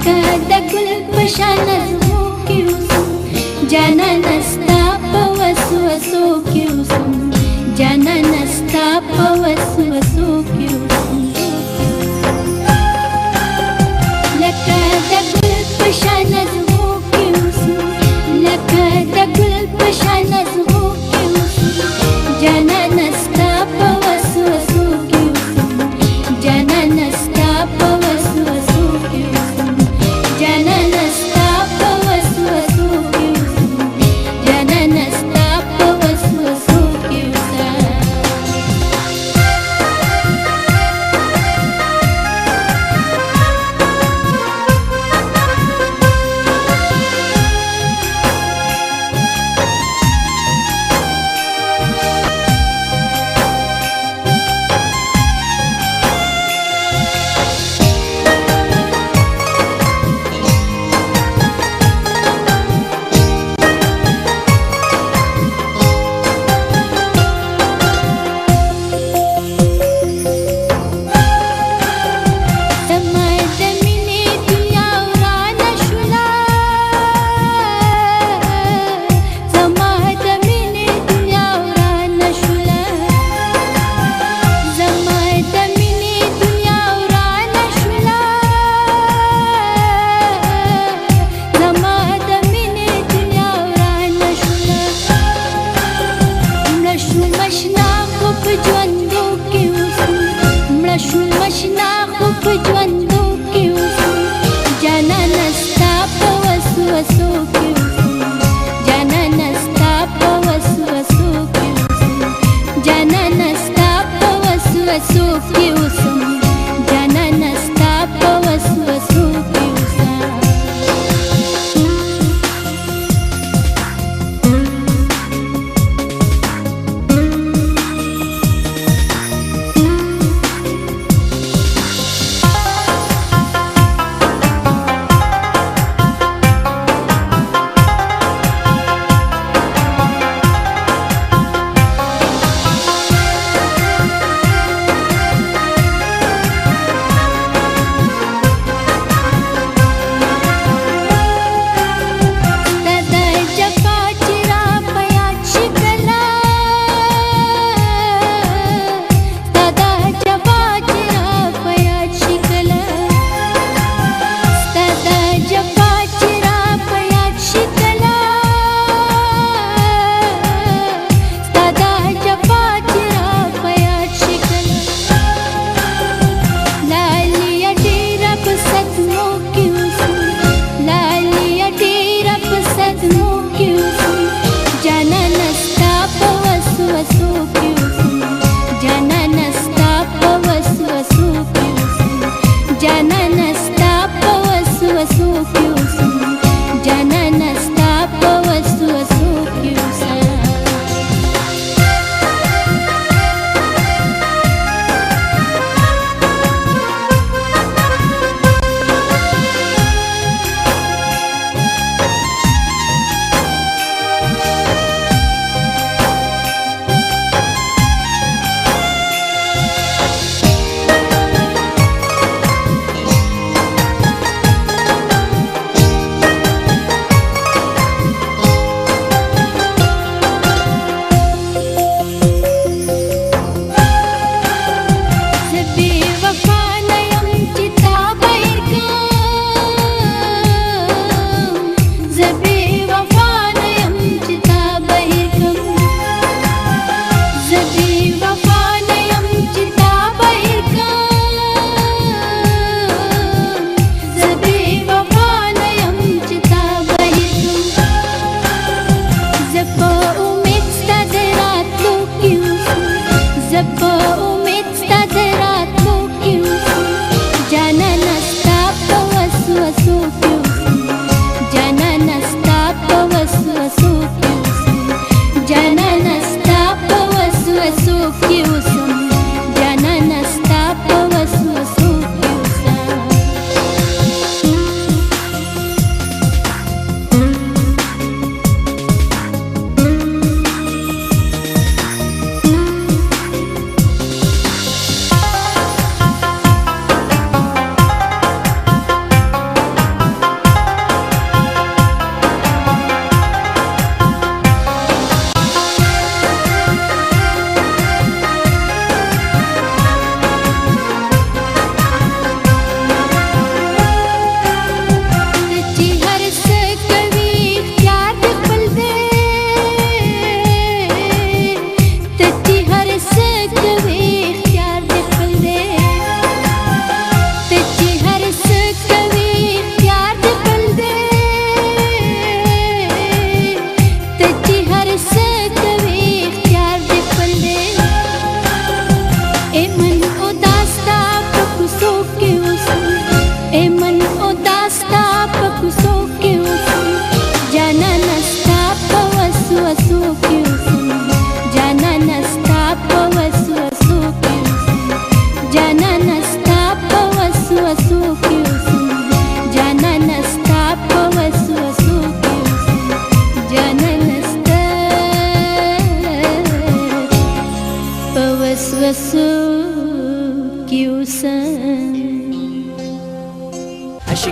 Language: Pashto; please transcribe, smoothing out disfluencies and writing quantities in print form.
لکه د ګل په شان نظمو کې اوسم جانانه ستا په وسوسو کې اوسم جانانه ستا په وسوسو کې اوسم لکه د ګل په شان نظمو کې اوسم لکه د ګل په شان نظمو کې اوسم جانانه ستا په وسوسو کې اوسم جانانه ستا په وسوسو کې اوسم جانانه ستا په وسوسو کې اوسم جانانه ستا په وسوسو کې اوسم مشنا خو په ژوندو کې اوسم جانانه ستا په وسوسو کې اوسم جانانه ستا په وسوسو کې اوسم جانانه ستا په وسوسو کې اوسم جانانه ستا په وسوسو کې اوسم جانانه ستا په وسوسو کې اوسم